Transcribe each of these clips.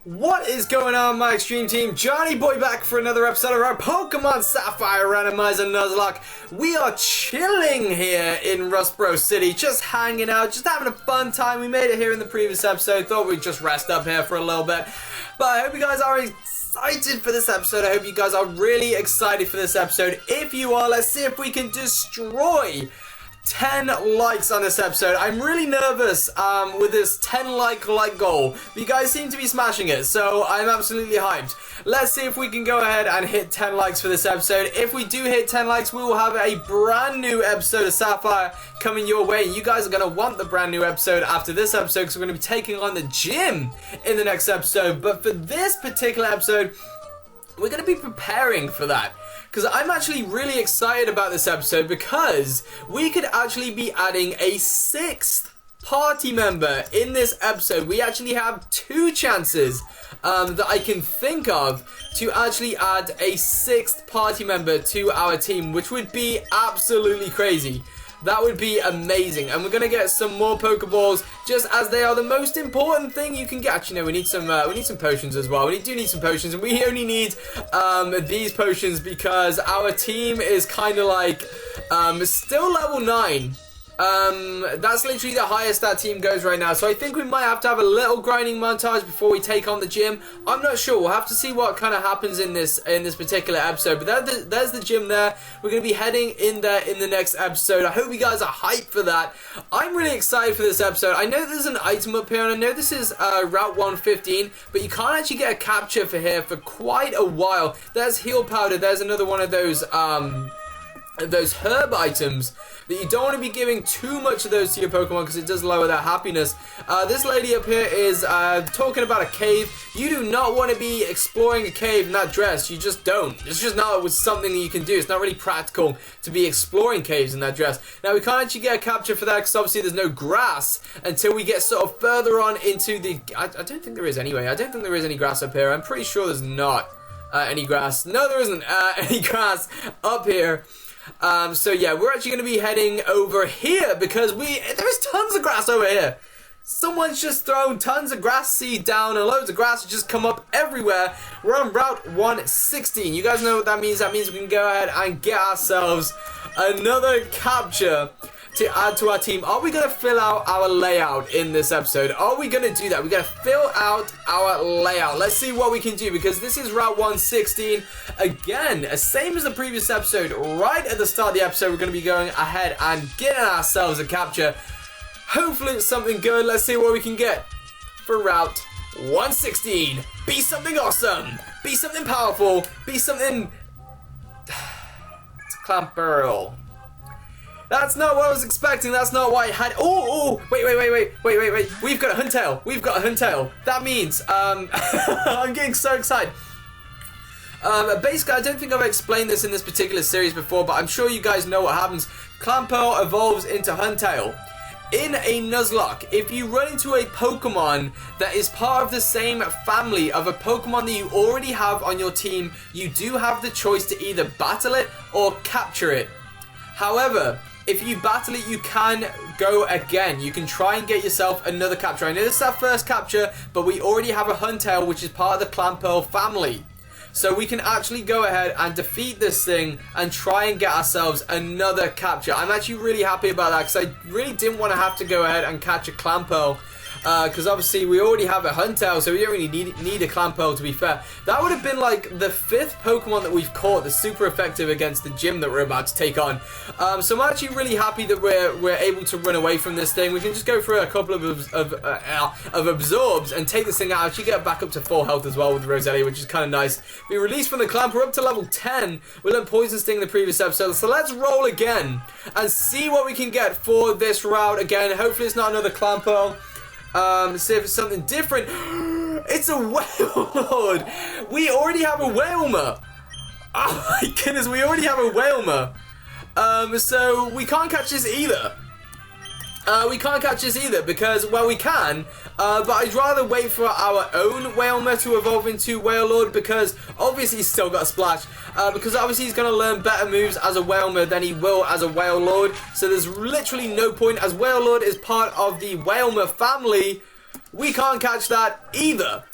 What is going on, my Extreme Team? Johnnyboy back for another episode of our Pokemon Sapphire Randomizer Nuzlocke. We are chilling here in Rustboro City, just hanging out, just having a fun time. We made it here in the previous episode, thought we'd just rest up here for a little bit. But I hope you guys are excited for this episode. I hope you guys are really excited for this episode. If you are, let's see if we can destroy 10 likes on this episode. I'm really nervous with this 10 like goal. But you guys seem to be smashing it, so I'm absolutely hyped. Let's see if we can go ahead and hit 10 likes for this episode. If we do hit 10 likes, we will have a brand new episode of Sapphire coming your way. You guys are going to want the brand new episode after this episode because we're going to be taking on the gym in the next episode. But for this particular episode, we're going to be preparing for that. Because I'm actually really excited about this episode because we could actually be adding a 6th party member in this episode. We actually have 2 chances that I can think of to actually add a 6th party member to our team, which would be absolutely crazy. That would be amazing. And we're going to get some more Pokeballs, just as they are the most important thing you can get. Actually, no, we need some potions as well. We do need some potions, and we only need these potions because our team is kind of like still level 9. That's literally the highest that team goes right now. So I think we might have to have a little grinding montage before we take on the gym. I'm not sure. We'll have to see what kind of happens in this particular episode. But there's the gym there. We're going to be heading in there in the next episode. I hope you guys are hyped for that. I'm really excited for this episode. I know there's an item up here, and I know this is Route 115, but you can't actually get a capture for here for quite a while. There's heal powder. There's another one of those herb items that you don't want to be giving too much of those to your Pokemon because it does lower their happiness. This lady up here is talking about a cave. You do not want to be exploring a cave in that dress. You just don't. It's just not something that you can do. It's not really practical to be exploring caves in that dress. Now, we can't actually get a capture for that because obviously there's no grass until we get sort of further on into the... I don't think there is anyway. I don't think there is any grass up here. I'm pretty sure there's not any grass. No, there isn't any grass up here. So yeah, we're actually going to be heading over here because there's tons of grass over here. Someone's just thrown tons of grass seed down and loads of grass has just come up everywhere. We're on Route 116. You guys know what that means. That means we can go ahead and get ourselves another capture to add to our team. Are we going to fill out our layout in this episode? Are we going to do that? We're going to fill out our layout. Let's see what we can do because this is Route 116. Again, same as the previous episode. Right at the start of the episode, we're going to be going ahead and getting ourselves a capture. Hopefully it's something good. Let's see what we can get for Route 116. Be something awesome. Be something powerful. Be something... It's Clamperl. That's not what I was expecting. That's not what I had. Oh, wait. We've got a Huntail. We've got a Huntail. That means, I'm getting so excited. Basically, I don't think I've explained this in this particular series before, but I'm sure you guys know what happens. Clamperl evolves into Huntail. In a Nuzlocke, if you run into a Pokemon that is part of the same family of a Pokemon that you already have on your team, you do have the choice to either battle it or capture it. However, if you battle it, you can go again. You can try and get yourself another capture. I know this is our first capture, but we already have a Huntail, which is part of the Clamperl family. So we can actually go ahead and defeat this thing and try and get ourselves another capture. I'm actually really happy about that because I really didn't want to have to go ahead and catch a Clamperl. Because obviously we already have a Huntail, so we don't really need a Clamperl, to be fair. That would have been like the 5th Pokemon that we've caught that's super effective against the gym that we're about to take on. So I'm actually really happy that we're able to run away from this thing. We can just go through a couple of absorbs and take this thing out. Actually get back up to full health as well with Roselia, which is kind of nice. Be released from the clamp. We're up to level 10. We learned Poison Sting in the previous episode. So let's roll again and see what we can get for this route again. Hopefully it's not another Clamperl. See if it's something different. It's a Wailord. We already have a Wailmer. Oh my goodness, we already have a Wailmer. So we can't catch this either. We can't catch this either because, well, we can, but I'd rather wait for our own Wailmer to evolve into Wailord because obviously he's still got a Splash, because obviously he's going to learn better moves as a Wailmer than he will as a Wailord, so there's literally no point. As Wailord is part of the Wailmer family, we can't catch that either.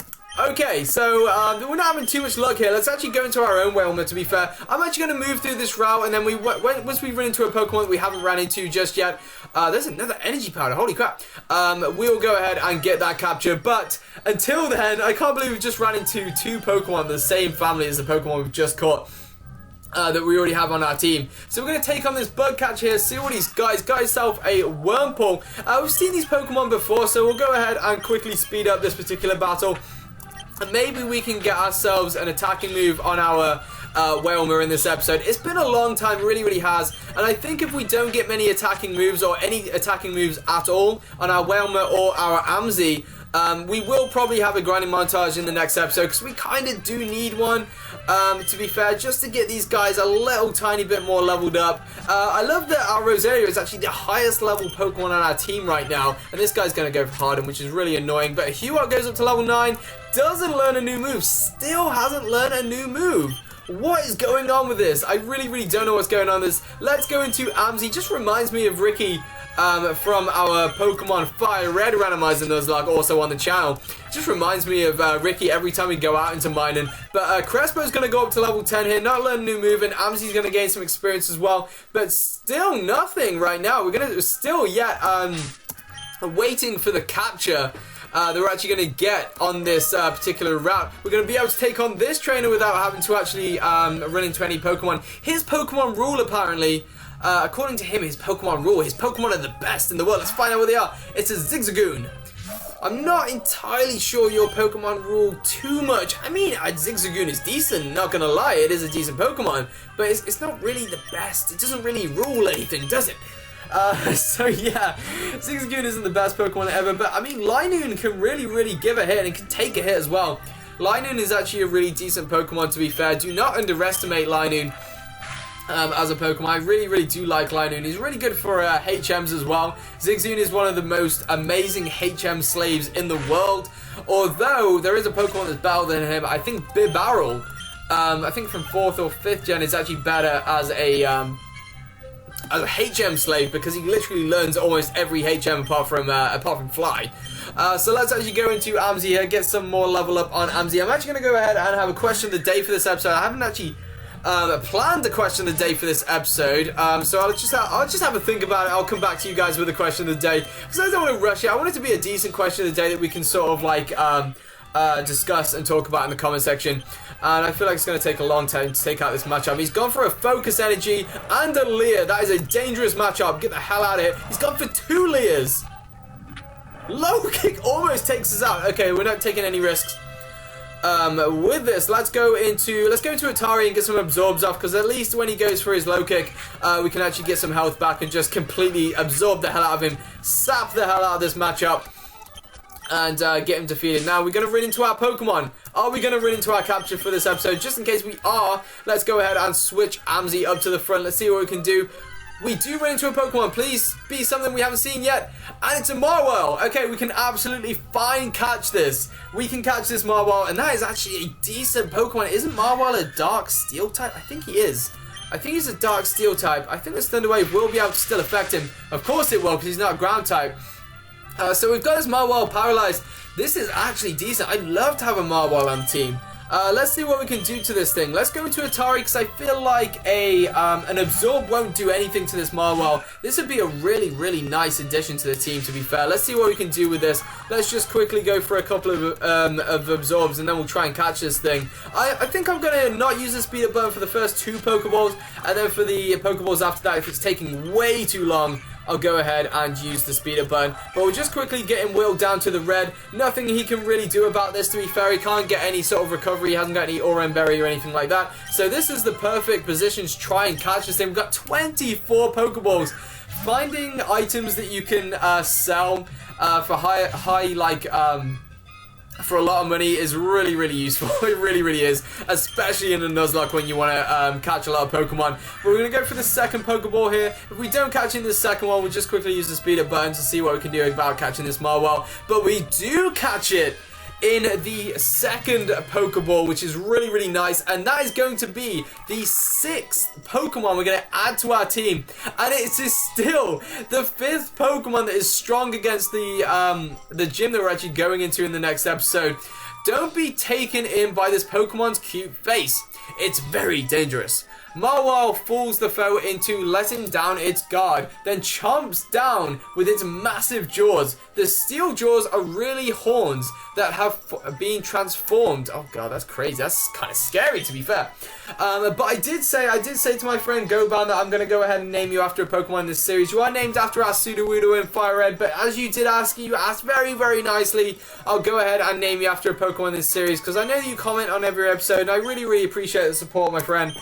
Okay, so we're not having too much luck here. Let's actually go into our own Whalmer, to be fair. I'm actually going to move through this route, and then once we run into a Pokemon that we haven't ran into just yet, there's another energy powder, holy crap. We'll go ahead and get that capture, but until then, I can't believe we just ran into two Pokemon, the same family as the Pokemon we've just caught. That we already have on our team. So we're going to take on this bug catch here, see what he's got. Got himself a Wurmple. We've seen these Pokemon before, so we'll go ahead and quickly speed up this particular battle. And maybe we can get ourselves an attacking move on our Whalmer in this episode. It's been a long time, it really, really has. And I think if we don't get many attacking moves or any attacking moves at all on our Whalmer or our Amzi, we will probably have a grinding montage in the next episode because we kind of do need one, to be fair, just to get these guys a little tiny bit more leveled up. I love that our Rosario is actually the highest level Pokemon on our team right now, and this guy's going to go for Harden, which is really annoying. But Huot goes up to level 9, doesn't learn a new move, still hasn't learned a new move. What is going on with this? I really, really don't know what's going on with this. Let's go into Amzi. Just reminds me of Ricky from our Pokemon Sapphire Randomizer Nuzlocke, also on the channel. Just reminds me of Ricky every time we go out into mining. But Crespo's going to go up to level 10 here, not learn a new move, and Amzi's going to gain some experience as well. But still nothing right now. We're going to still yet waiting for the capture that we're actually going to get on this particular route. We're going to be able to take on this trainer without having to actually run into any Pokemon. His Pokemon rule, apparently, according to him, his Pokemon are the best in the world. Let's find out what they are. It's a Zigzagoon. I'm not entirely sure your Pokemon rule too much. I mean, a Zigzagoon is decent, not gonna lie, it is a decent Pokemon, but it's not really the best. It doesn't really rule anything, does it? So yeah, Zigzagoon isn't the best Pokemon ever, but I mean, Linoon can really, really give a hit, and it can take a hit as well. Linoon is actually a really decent Pokemon, to be fair. Do not underestimate Linoon as a Pokemon. I really, really do like Linoon. He's really good for HMs as well. Zigzagoon is one of the most amazing HM slaves in the world, although there is a Pokemon that's better than him. I think Bibarel, I think from 4th or 5th gen, is actually better as a HM slave, because he literally learns almost every HM apart from Fly. So let's actually go into Amzi here, get some more level up on Amzi. I'm actually going to go ahead and have a question of the day for this episode. I haven't actually planned the question of the day for this episode, so I'll just have a think about it. I'll come back to you guys with a question of the day, because I don't want to rush it. I want it to be a decent question of the day that we can sort of like discuss and talk about in the comment section. And I feel like it's going to take a long time to take out this matchup. He's gone for a Focus Energy and a Leer. That is a dangerous matchup. Get the hell out of here. He's gone for 2 Leers. Low Kick almost takes us out. Okay, we're not taking any risks. With this, let's go into Atari and get some absorbs off, because at least when he goes for his low kick, we can actually get some health back and just completely absorb the hell out of him, sap the hell out of this matchup, and get him defeated. Now we're going to run into our Pokemon. Are we going to run into our capture for this episode? Just in case we are, let's go ahead and switch Amzi up to the front. Let's see what we can do. We do run into a Pokemon. Please be something we haven't seen yet. And it's a Marwell. Okay, we can absolutely fine catch this. We can catch this Marwell, and that is actually a decent Pokemon. Isn't Marwell a Dark Steel type? I think he is. I think he's a Dark Steel type. I think this Thunder Wave will be able to still affect him. Of course it will, because he's not a Ground type. So we've got this Marwell paralyzed. This is actually decent. I'd love to have a Marwell on the team. Let's see what we can do to this thing. Let's go into Atari, because I feel like an Absorb won't do anything to this Marwell. This would be a really, really nice addition to the team, to be fair. Let's see what we can do with this. Let's just quickly go for a couple of Absorbs, and then we'll try and catch this thing. I think I'm going to not use the Speed Up Button for the first 2 Pokeballs, and then for the Pokeballs after that, if it's taking way too long, I'll go ahead and use the Speed Up Button. But we're just quickly getting Will down to the red. Nothing he can really do about this, to be fair. He can't get any sort of recovery. He hasn't got any Oran Berry or anything like that. So this is the perfect position to try and catch this thing. We've got 24 Pokeballs. Finding items that you can sell for for a lot of money is really, really useful. It really, really is, especially in a Nuzlocke when you want to catch a lot of Pokemon. But we're going to go for the second Pokeball here. If we don't catch in the second one, we'll just quickly use the Speed Up Button to see what we can do about catching this Marwell. But we do catch it in the second Pokeball, which is really, really nice, and that is going to be the 6th Pokemon we're going to add to our team, and it is still the 5th Pokemon that is strong against the gym that we're actually going into in the next episode. Don't be taken in by this Pokemon's cute face. It's very dangerous. Marwile fools the foe into letting down its guard, then chomps down with its massive jaws. The steel jaws are really horns that have been transformed. Oh god, that's crazy. That's kind of scary, to be fair. But I did say to my friend Goban that I'm going to go ahead and name you after a Pokemon in this series. You are named after our Sudowoodo in Fire Red, but as you did ask, you asked very, very nicely. I'll go ahead and name you after a Pokemon in this series, because I know that you comment on every episode, and I really, really appreciate the support, my friend.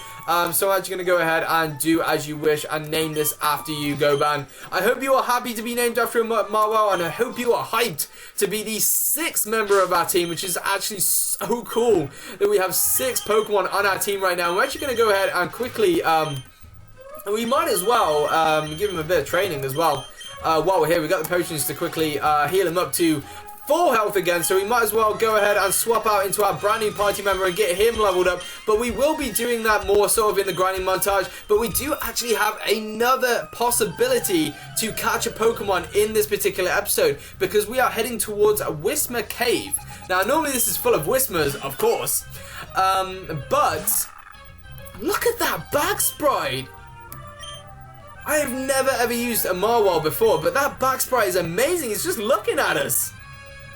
So I'm actually going to go ahead and do as you wish and name this after you, Goban. I hope you are happy to be named after a Marwile, and I hope you are hyped to be the 6th member of our team, which is actually so cool that we have 6 Pokemon on our team right now. We're actually going to go ahead and quickly, we might as well give him a bit of training as well. While we're here, we've got the potions to quickly heal him up to full health again, so we might as well go ahead and swap out into our brand new party member and get him leveled up. But we will be doing that more sort of in the grinding montage, but we do actually have another possibility to catch a Pokemon in this particular episode, because we are heading towards a Whismer Cave. Now normally this is full of Whismers, of course, but look at that back sprite. I have never ever used a Marwile before, but that back sprite is amazing. It's just looking at us.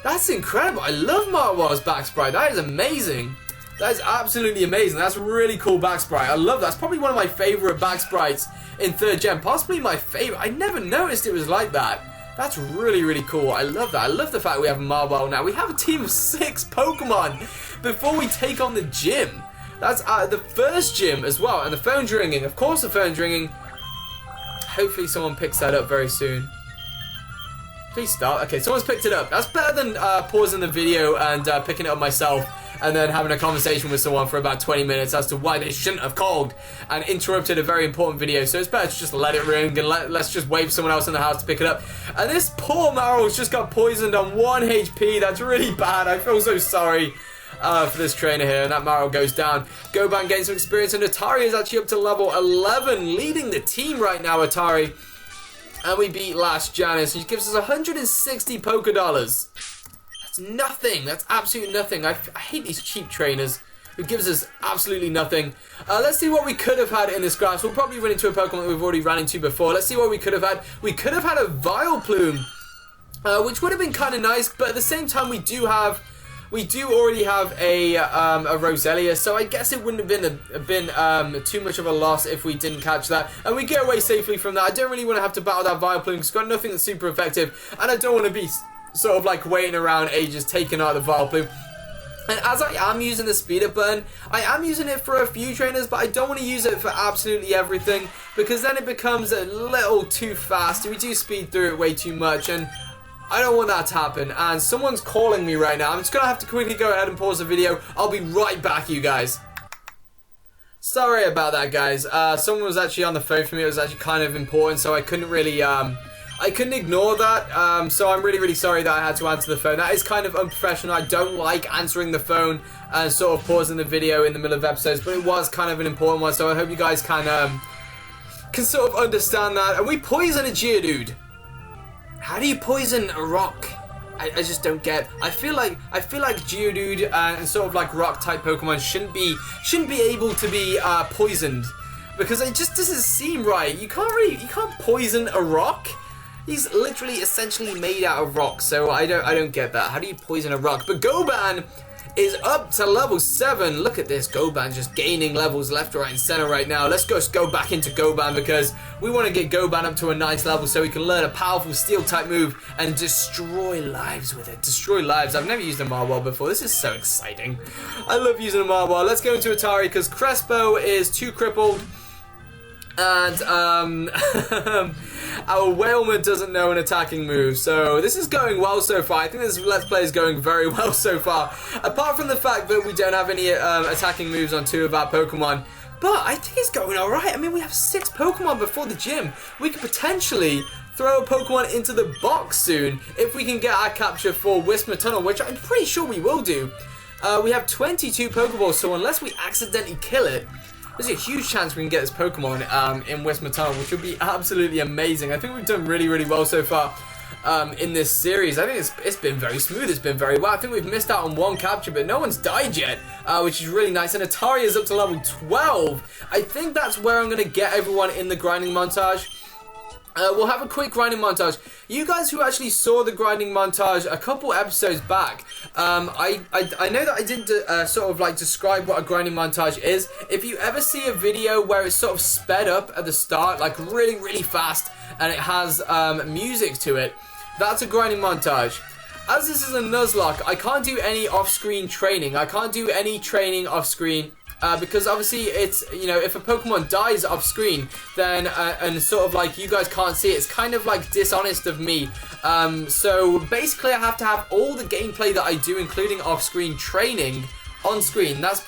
That's incredible. I love Marwile's back sprite. That is amazing. That is absolutely amazing. That's a really cool back sprite. I love that. That's probably one of my favorite back sprites in 3rd gen. Possibly my favorite. I never noticed it was like that. That's really, really cool. I love that. I love the fact we have a Marwile now. We have a team of 6 Pokemon before we take on the gym. That's the first gym as well. And the phone's ringing. Of course the phone's ringing. Hopefully someone picks that up very soon. Please start. Okay, someone's picked it up. That's better than pausing the video and picking it up myself and then having a conversation with someone for about 20 minutes as to why they shouldn't have called and interrupted a very important video. So it's better to just let it ring and let's just wait for someone else in the house to pick it up. And this poor Marw's just got poisoned on 1 HP. That's really bad. I feel so sorry for this trainer here, and that Marrow goes down. Goban gains some experience, and Atari is actually up to level 11, leading the team right now, Atari. And we beat last Janice, which gives us 160 Poké Dollars. That's nothing. That's absolutely nothing. I hate these cheap trainers who gives us absolutely nothing. Let's see what we could have had in this grass. We'll probably run into a Pokemon that we've already ran into before. Let's see what we could have had. We could have had a Vileplume, which would have been kind of nice, but at the same time we do already have a Roselia, so I guess it wouldn't have been too much of a loss if we didn't catch that, and we get away safely from that. I don't really want to have to battle that Vileplume because it's got nothing that's super effective, and I don't want to be sort of like waiting around ages taking out the Vileplume. And as I am using the speed up button, I am using it for a few trainers, but I don't want to use it for absolutely everything because then it becomes a little too fast. We do speed through it way too much, and I don't want that to happen. And someone's calling me right now. I'm just going to have to quickly go ahead and pause the video. I'll be right back, you guys. Sorry about that, guys. Someone was actually on the phone for me. It was actually kind of important, so I couldn't really, I couldn't ignore that. So I'm really, really sorry that I had to answer the phone. That is kind of unprofessional. I don't like answering the phone and sort of pausing the video in the middle of episodes, but it was kind of an important one, so I hope you guys can sort of understand that. And we poison a Geodude. How do you poison a rock? I just don't get. I feel like Geodude and sort of like rock type Pokemon shouldn't be able to be poisoned, because it just doesn't seem right. You can't poison a rock. He's literally essentially made out of rock, so I don't get that. How do you poison a rock? But Goban is up to level 7. Look at this, Goban just gaining levels left, right, and center right now. Let's just go back into Goban because we want to get Goban up to a nice level so we can learn a powerful steel type move and destroy lives with it. Destroy lives. I've never used a Marwile before. This is so exciting. I love using a Marwile. Let's go into Atari because Crespo is too crippled. And our Whalmer doesn't know an attacking move, so this is going well so far. I think this Let's Play is going very well so far, apart from the fact that we don't have any attacking moves on 2 of our Pokemon. But I think it's going alright. I mean, we have 6 Pokemon before the gym. We could potentially throw a Pokemon into the box soon if we can get our capture for Whisper Tunnel, which I'm pretty sure we will do. We have 22 Pokeballs, so unless we accidentally kill it, there's a huge chance we can get this Pokemon in Whisper Tunnel, which would be absolutely amazing. I think we've done really, really well so far. in this series. I think it's been very smooth. It's been very well. I think we've missed out on one capture, but no one's died yet, which is really nice. And Atari is up to level 12. I think that's where I'm going to get everyone in the grinding montage. We'll have a quick grinding montage. You guys who actually saw the grinding montage a couple episodes back, I know that I didn't sort of like describe what a grinding montage is. If you ever see a video where it's sort of sped up at the start, like really, really fast, and it has music to it, that's a grinding montage. As this is a Nuzlocke, I can't do any off-screen training. I can't do any training off-screen. Because obviously it's, you know, if a Pokemon dies off screen, then, and sort of like you guys can't see it, it's kind of like dishonest of me. So basically I have to have all the gameplay that I do, including off screen training, on screen. That's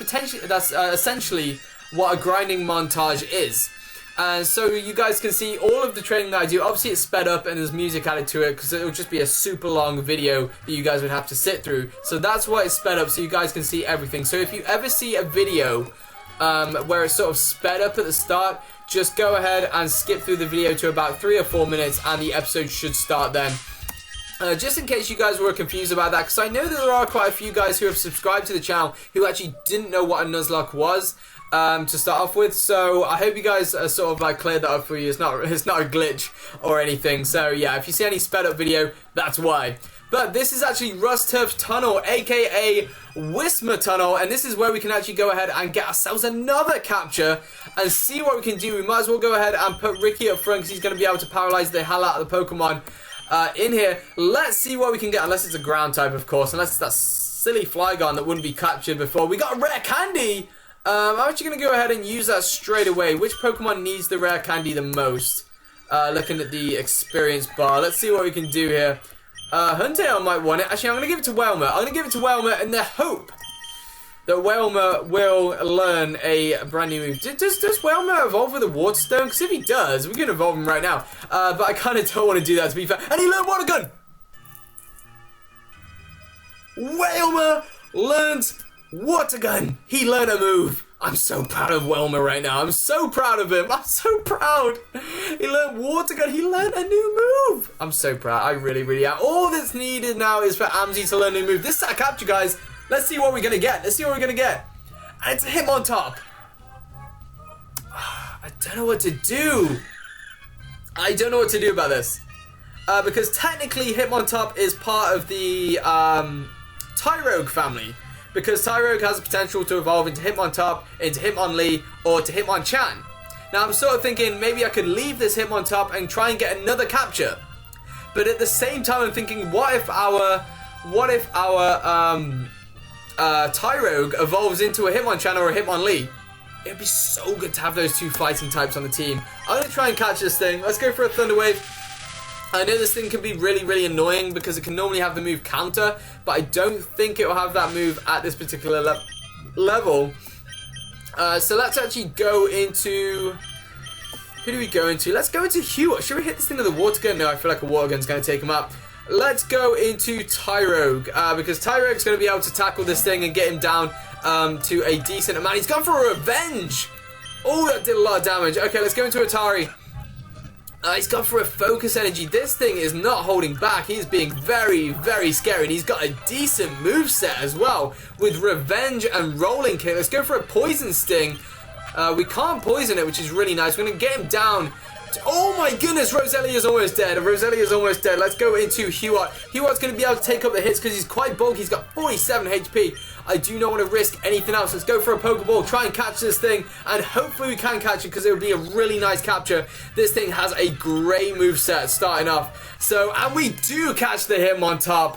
essentially what a grinding montage is. And so you guys can see all of the training that I do. Obviously it's sped up and there's music added to it because it would just be a super long video that you guys would have to sit through. So that's why it's sped up, so you guys can see everything. So if you ever see a video where it's sort of sped up at the start, just go ahead and skip through the video to about 3 or 4 minutes and the episode should start then. Just in case you guys were confused about that, because I know that there are quite a few guys who have subscribed to the channel who actually didn't know what a Nuzlocke was. To start off with, so I hope you guys sort of like cleared that up for you. It's not a glitch or anything. So yeah, if you see any sped up video, that's why. But this is actually Rust Turf Tunnel, aka Whismer Tunnel, and this is where we can actually go ahead and get ourselves another capture and see what we can do. We might as well go ahead and put Ricky up front because he's going to be able to paralyze the hell out of the Pokemon in here. Let's see what we can get, unless it's a ground type, of course, unless it's that silly Flygon that wouldn't be captured before. We got a rare candy. I'm actually going to go ahead and use that straight away. Which Pokemon needs the rare candy the most? Looking at the experience bar. Let's see what we can do here. Huntale might want it. Actually, I'm going to give it to Wailmer. I'm going to give it to Wailmer in the hope that Wailmer will learn a brand new move. Does Wailmer evolve with a Water Stone? Because if he does, we can evolve him right now. But I kind of don't want to do that, to be fair. And he learned Water Gun! Wailmer learns Water Gun! He learned a move. I'm so proud of Wailmer right now. I'm so proud of him. I'm so proud. He learned Water Gun. He learned a new move. I'm so proud. I really, really am. All that's needed now is for Amzi to learn a new move. This is our capture, guys. Let's see what we're going to get. Let's see what we're going to get. And it's a Hitmontop. I don't know what to do. I don't know what to do about this. Because technically Hitmontop is part of the Tyrogue family. Because Tyrogue has the potential to evolve into Hitmontop, into Hitmonlee, or to Hitmonchan. Now I'm sort of thinking maybe I could leave this Hitmontop and try and get another capture. But at the same time I'm thinking, what if our Tyrogue evolves into a Hitmonchan or a Hitmonlee? It'd be so good to have those two fighting types on the team. I'm going to try and catch this thing. Let's go for a Thunder Wave. I know this thing can be really, really annoying because it can normally have the move counter, but I don't think it will have that move at this particular level. So let's actually go into... Who do we go into? Let's go into Hewott. Should we hit this thing with a Water Gun? No, I feel like a Water Gun's going to take him out. Let's go into Tyrogue, because Tyrogue's going to be able to tackle this thing and get him down to a decent amount. He's gone for a Revenge! Oh, that did a lot of damage. Okay, let's go into Atari. He's gone for a Focus Energy. This thing is not holding back. He's being very, very scary. And he's got a decent moveset as well with Revenge and Rolling Kick. Let's go for a Poison Sting. We can't poison it, which is really nice. We're going to get him down. Oh my goodness, Roselia's almost dead. Roselia's almost dead. Let's go into Hewott. Hewott's going to be able to take up the hits because he's quite bulky. He's got 47 HP. I do not want to risk anything else. Let's go for a Pokeball, try and catch this thing, and hopefully we can catch it because it would be a really nice capture. This thing has a great moveset starting off. So, and we do catch the Hitmontop.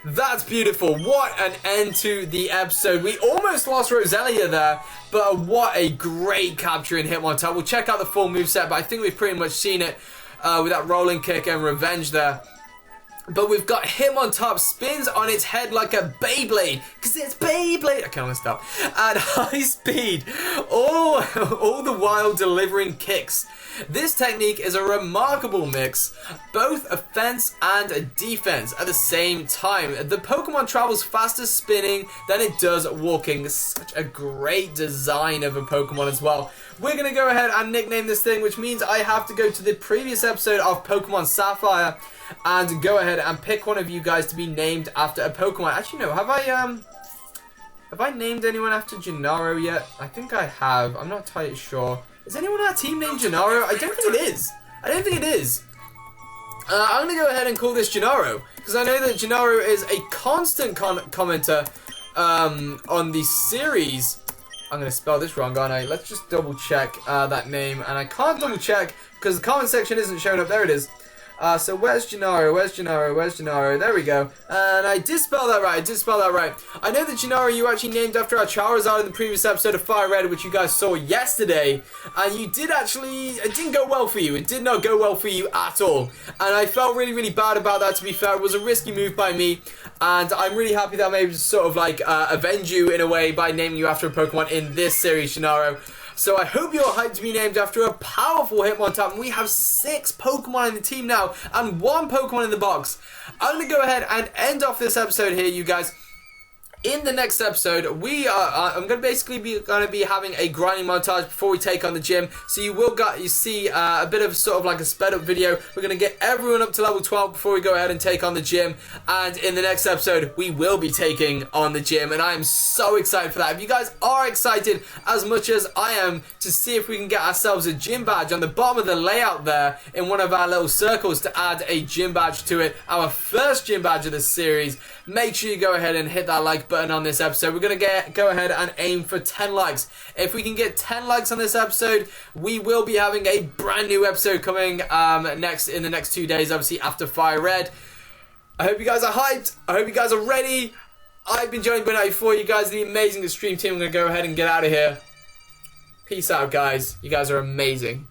That's beautiful. What an end to the episode. We almost lost Roselia there, but what a great capture in Hitmontop. We'll check out the full moveset, but I think we've pretty much seen it with that Rolling Kick and Revenge there. But we've got him on top, spins on its head like a Beyblade, because it's Beyblade. I can't stop. At high speed, all the while delivering kicks. This technique is a remarkable mix, both offense and defense at the same time. The Pokemon travels faster spinning than it does walking. Such a great design of a Pokemon as well. We're going to go ahead and nickname this thing, which means I have to go to the previous episode of Pokemon Sapphire and go ahead and pick one of you guys to be named after a Pokemon. Actually, no, have I named anyone after Gennaro yet? I think I have. I'm not entirely sure. Is anyone on our team named Gennaro? I don't think it is. I'm going to go ahead and call this Gennaro, because I know that Gennaro is a constant commenter on the series. I'm going to spell this wrong, aren't I? Let's just double check that name, and I can't double check because the comment section isn't showing up. There it is. So where's Gennaro? There we go. And I did spell that right. I know that Gennaro you actually named after our Charizard in the previous episode of Fire Red, which you guys saw yesterday. And you did actually, it didn't go well for you. It did not go well for you at all. And I felt really, really bad about that, to be fair. It was a risky move by me. And I'm really happy that I'm able to sort of like avenge you in a way by naming you after a Pokemon in this series, Gennaro. So I hope you're hyped to be named after a powerful Hitmontop, and we have 6 Pokemon in the team now, and 1 Pokemon in the box. I'm going to go ahead and end off this episode here, you guys. In the next episode, I'm going to basically be having a grinding montage before we take on the gym. So you see a bit of sort of like a sped up video. We're going to get everyone up to level 12 before we go ahead and take on the gym. And in the next episode, we will be taking on the gym. And I am so excited for that. If you guys are excited as much as I am to see if we can get ourselves a gym badge on the bottom of the layout there in one of our little circles to add a gym badge to it, our first gym badge of this series, make sure you go ahead and hit that like button on this episode. We're going to go ahead and aim for 10 likes. If we can get 10 likes on this episode, we will be having a brand new episode coming in the next 2 days, obviously after Fire Red. I hope you guys are hyped. I hope you guys are ready. I've been Johnnyboy for you guys, the amazing Extreme Team. I'm going to go ahead and get out of here. Peace out, guys. You guys are amazing.